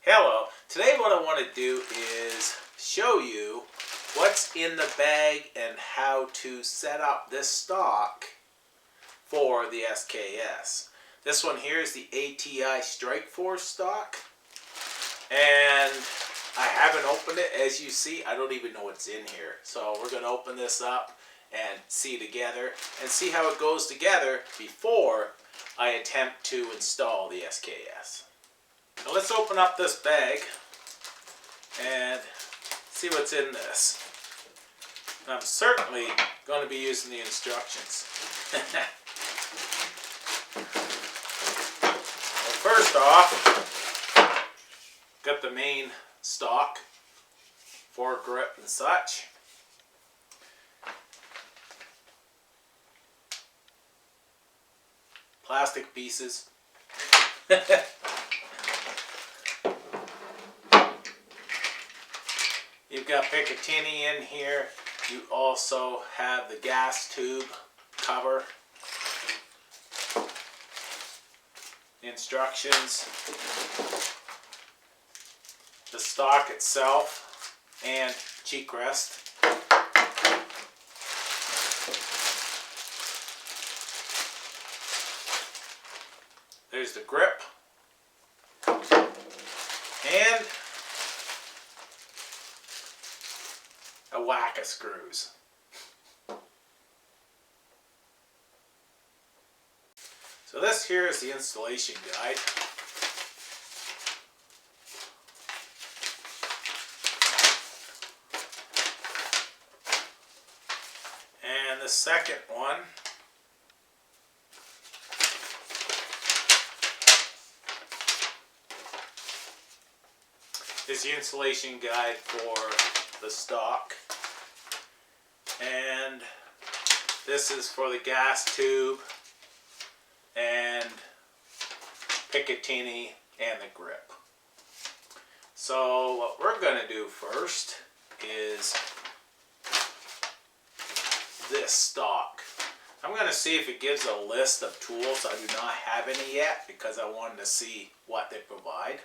Hello, today what I want to do is show you what's in the bag and how to set up this stock for the SKS. This one here is the ATI StrikeForce stock, and I haven't opened it. As you see, I don't even know what's in here. So we're going to open this up and see together and see how it goes together before I attempt to install the SKS. Now let's open up this bag and see what's in this. I'm certainly going to be using the instructions. Well, first off, got the main stock for grip and such. Plastic pieces. You've got Picatinny in here. You also have the gas tube cover. The instructions. The stock itself and cheek rest. There's the grip. And a whack of screws. So this here is the installation guide. And the second one is the installation guide for the stock. And this is for the gas tube and Picatinny and the grip. So what we're going to do first is this stock. I'm going to see if it gives a list of tools. I do not have any yet because I wanted to see what they provide.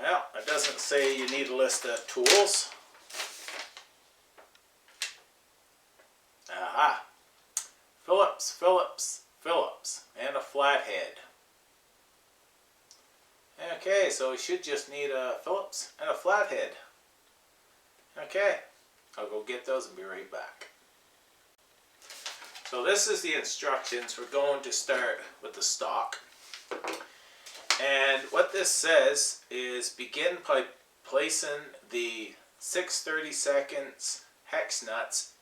Well, it doesn't say you need a list of tools. Aha! Phillips, and a flathead. Okay, so we should just need a Phillips and a flathead. Okay, I'll go get those and be right back. So this is the instructions. We're going to start with the stock. And what this says is begin by placing the 6/32 hex nuts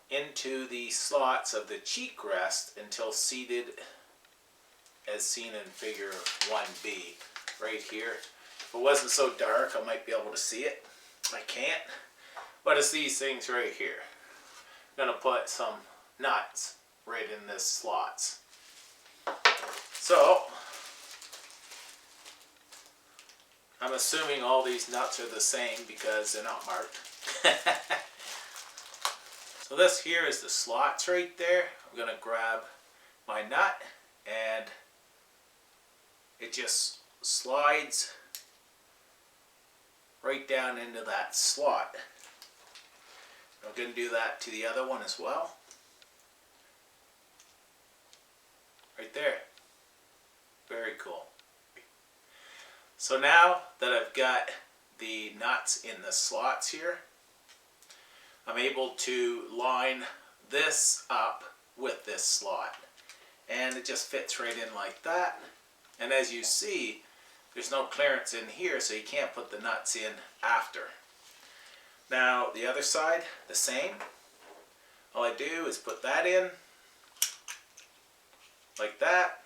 into the slots of the cheek rest until seated as seen in figure 1B right here. If it wasn't so dark I might be able to see it. I can't. But it's these things right here. I'm going to put some nuts right in this slots. So I'm assuming all these nuts are the same because they're not marked. So this here is the slots right there. I'm going to grab my nut and it just slides right down into that slot. I'm going to do that to the other one as well. Right there. Very cool. So now that I've got the nuts in the slots here, I'm able to line this up with this slot. And it just fits right in like that. And as you see, there's no clearance in here, so you can't put the nuts in after. Now the other side, the same. All I do is put that in, like that.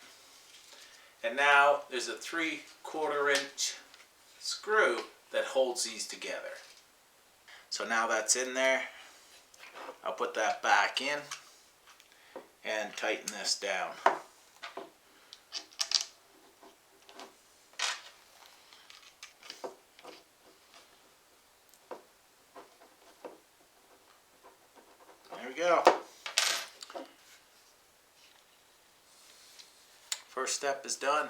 And now there's a 3/4 inch screw that holds these together. So now that's in there. I'll put that back in and tighten this down. we go. First step is done.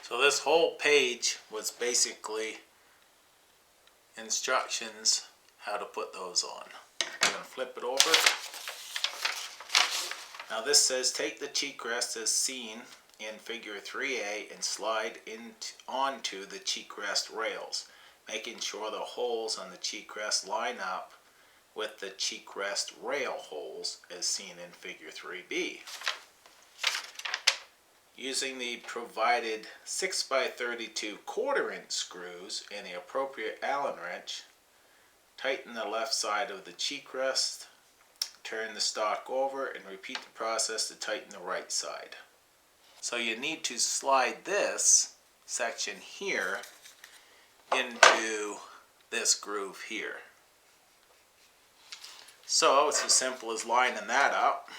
So this whole page was basically instructions how to put those on. I'm going to flip it over. Now this says take the cheek rest as seen in figure 3A and slide onto the cheek rest rails, making sure the holes on the cheek rest line up with the cheek rest rail holes as seen in figure 3B. Using the provided 6x32 1/4" screws and the appropriate Allen wrench, tighten the left side of the cheek rest, turn the stock over, and repeat the process to tighten the right side. So you need to slide this section here into this groove here. So it's as simple as lining that up.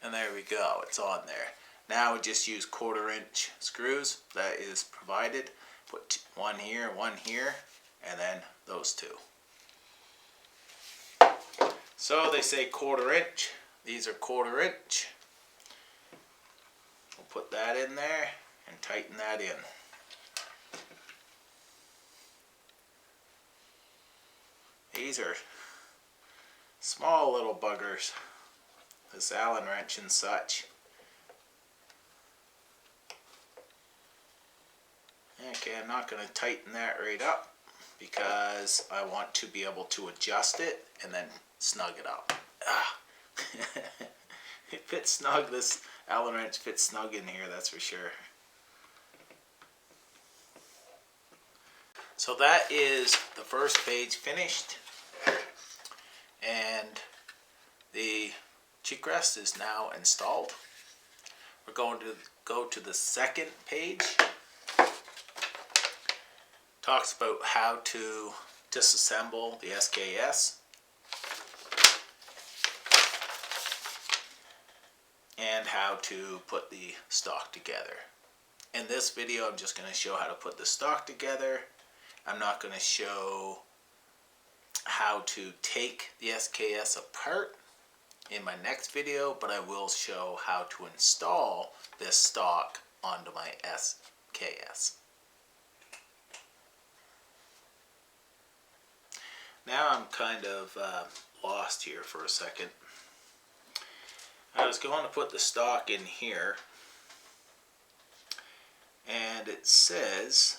And there we go, it's on there. Now we just use 1/4" screws that is provided. Put one here, and then those two. So they say 1/4". These are 1/4". We'll put that in there and tighten that in. These are small little buggers. This Allen wrench and such. Okay, I'm not going to tighten that right up because I want to be able to adjust it and then snug it up. It fits snug. This Allen wrench fits snug in here, that's for sure. So that is the first page finished, and the cheek rest is now installed. We're going to go to the second page. Talks about how to disassemble the SKS and how to put the stock together. In this video I'm just going to show how to put the stock together. I'm not going to show how to take the SKS apart in my next video, but I will show how to install this stock onto my SKS. Now I'm kind of lost here for a second. I was going to put the stock in here, and it says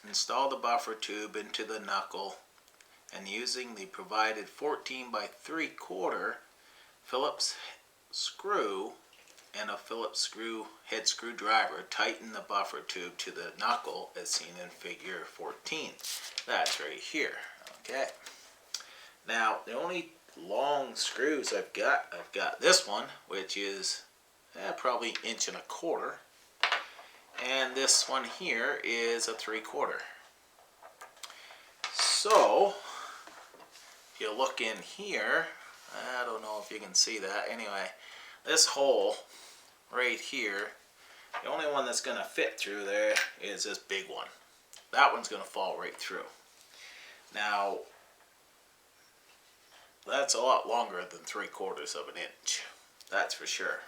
install the buffer tube into the knuckle, and using the provided 14x3/4 Phillips screw and a Phillips head screwdriver, tighten the buffer tube to the knuckle as seen in figure 14. That's right here. Okay. Now the only long screws I've got this one, which is probably 1.25 inches, and this one here is a 3/4. So if you look in here, I don't know if you can see that. Anyway, this hole right here, the only one that's going to fit through there is this big one. That one's going to fall right through. Now that's a lot longer than 3/4 inch, that's for sure.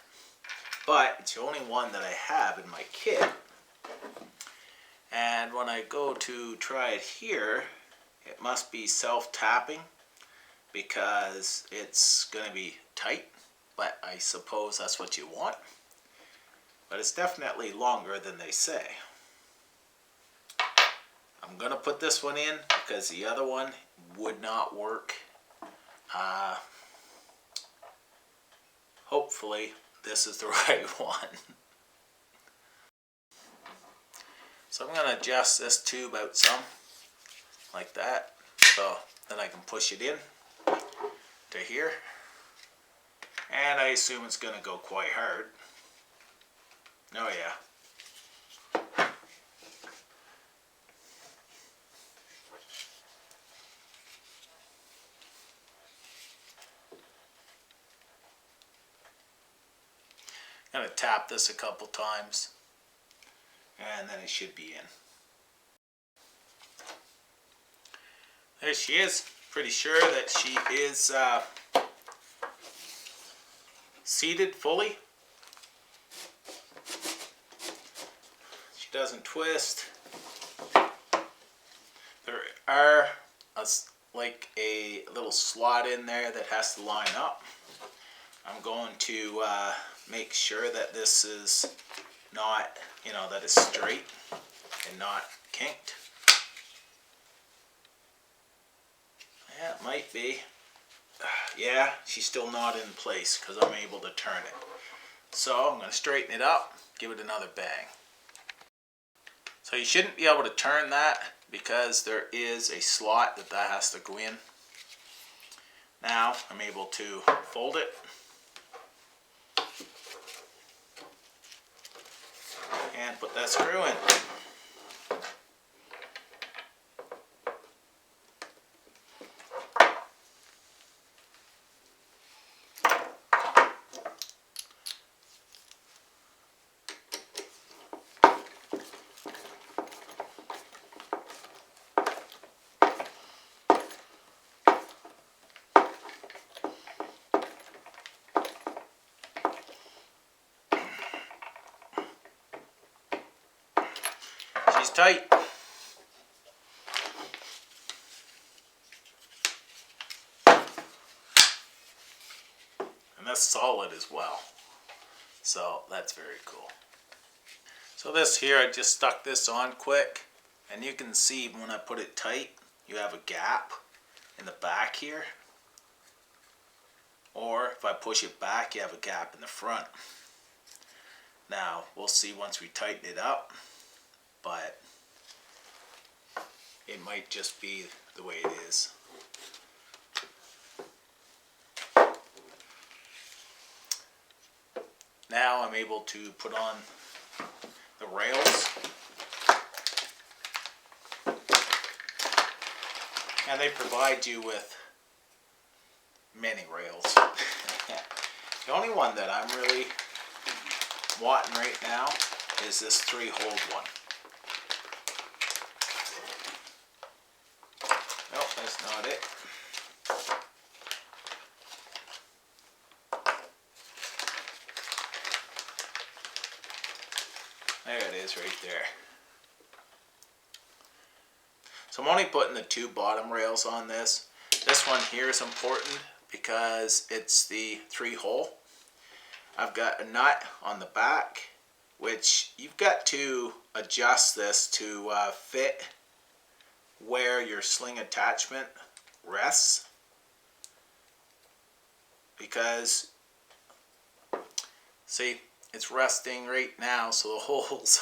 But it's the only one that I have in my kit, and when I go to try it here, it must be self-tapping because it's going to be tight, but I suppose that's what you want. But it's definitely longer than they say. I'm going to put this one in because the other one would not work. Hopefully this is the right one. So I'm going to adjust this tube out some, like that, so then I can push it in to here, and I assume it's going to go quite hard. Oh yeah. I'm going to tap this a couple times, and then it should be in. There she is. Pretty sure that she is seated fully. She doesn't twist. There are like a little slot in there that has to line up. I'm going to make sure that this is not, that it's straight and not kinked. Yeah, it might be. Yeah, she's still not in place because I'm able to turn it. So I'm going to straighten it up, give it another bang. So you shouldn't be able to turn that because there is a slot that has to go in. Now I'm able to fold it and put that screw in. She's tight. And that's solid as well. So that's very cool. So this here, I just stuck this on quick. And you can see when I put it tight, you have a gap in the back here. Or if I push it back, you have a gap in the front. Now, we'll see once we tighten it up. But it might just be the way it is. Now I'm able to put on the rails. And they provide you with many rails. The only one that I'm really wanting right now is this 3-hole one. Nope, that's not it. There it is right there. So I'm only putting the 2 bottom rails on this. This one here is important because it's the 3-hole. I've got a nut on the back, which you've got to adjust this to fit where your sling attachment rests, because see, it's resting right now, so the hole's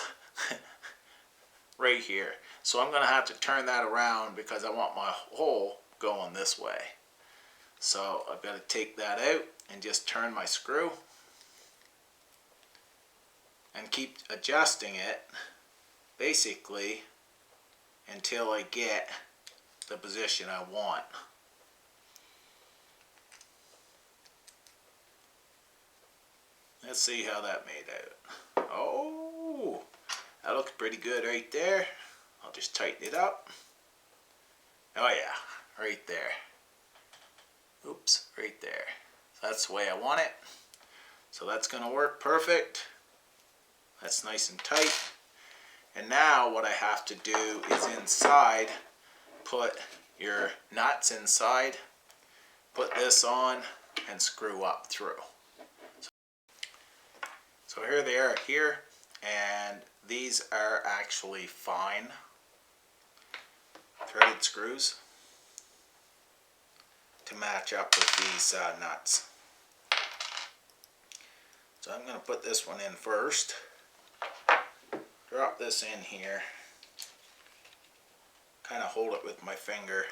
right here. So I'm going to have to turn that around because I want my hole going this way. So I've got to take that out and just turn my screw and keep adjusting it basically until I get the position I want. Let's see how that made out. Oh, that looks pretty good right there. I'll just tighten it up. Oh yeah, right there. Oops, right there. That's the way I want it. So that's going to work perfect. That's nice and tight. And now what I have to do is inside, put your nuts inside, put this on, and screw up through. So here they are here, and these are actually fine threaded screws to match up with these nuts. So I'm going to put this one in first, drop this in here, kind of hold it with my finger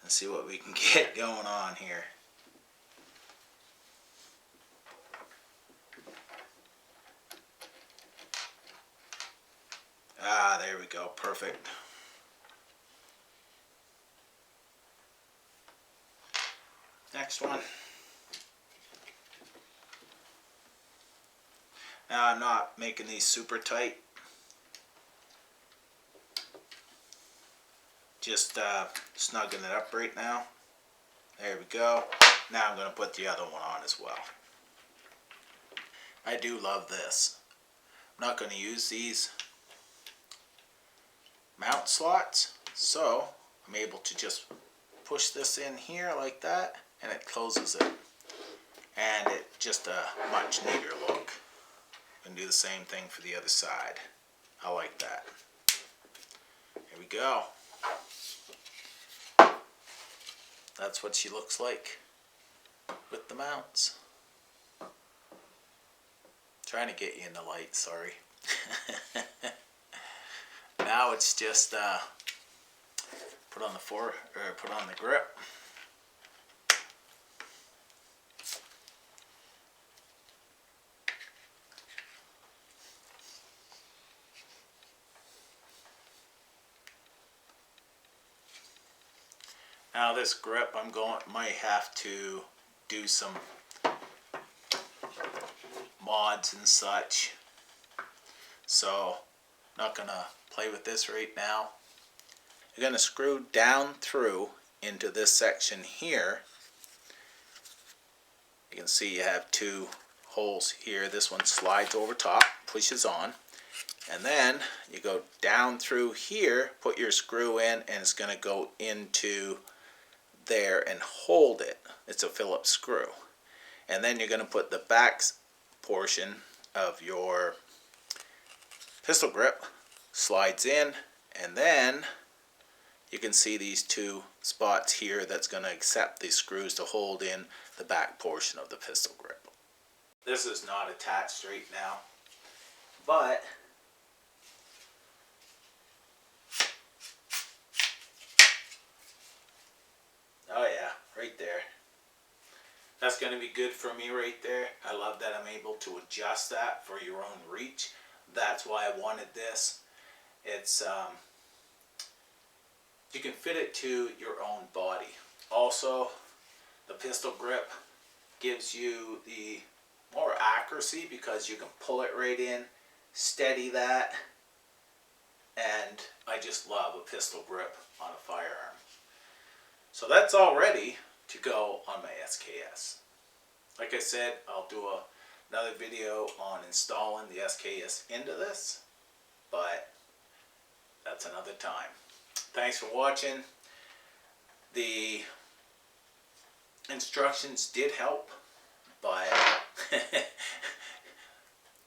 and see what we can get going on here. Ah, there we go, perfect. Next one. Now I'm not making these super tight just snugging it up right now. There we go. Now I'm going to put the other one on as well. I do love this. I'm not going to use these mount slots, so I'm able to just push this in here like that, and it closes it. And it's just a much neater look. And do the same thing for the other side. I like that. Here we go. That's what she looks like with the mounts. Trying to get you in the light, sorry. Now it's just put on the grip. Now this grip, might have to do some mods and such. So I'm not gonna play with this right now. You're gonna screw down through into this section here. You can see you have two holes here. This one slides over top, pushes on. And then you go down through here, put your screw in, and it's going to go into there and hold it. It's a Phillips screw. And then you're going to put the back portion of your pistol grip, slides in, and then you can see these two spots here that's going to accept these screws to hold in the back portion of the pistol grip. This is not attached right now, but oh yeah, right there. That's going to be good for me right there. I love that I'm able to adjust that for your own reach. That's why I wanted this. It's you can fit it to your own body. Also, the pistol grip gives you the more accuracy because you can pull it right in, steady that, and I just love a pistol grip on a firearm. So that's all ready to go on my SKS. Like I said, I'll do another video on installing the SKS into this, but that's another time. Thanks for watching. The instructions did help, but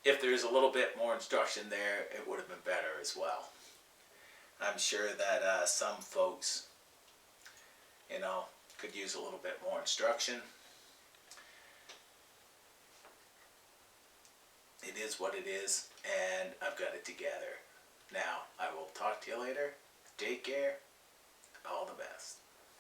if there's a little bit more instruction there, it would have been better as well. I'm sure that some folks, could use a little bit more instruction. It is what it is, and I've got it together. Now, I will talk to you later. Take care. All the best.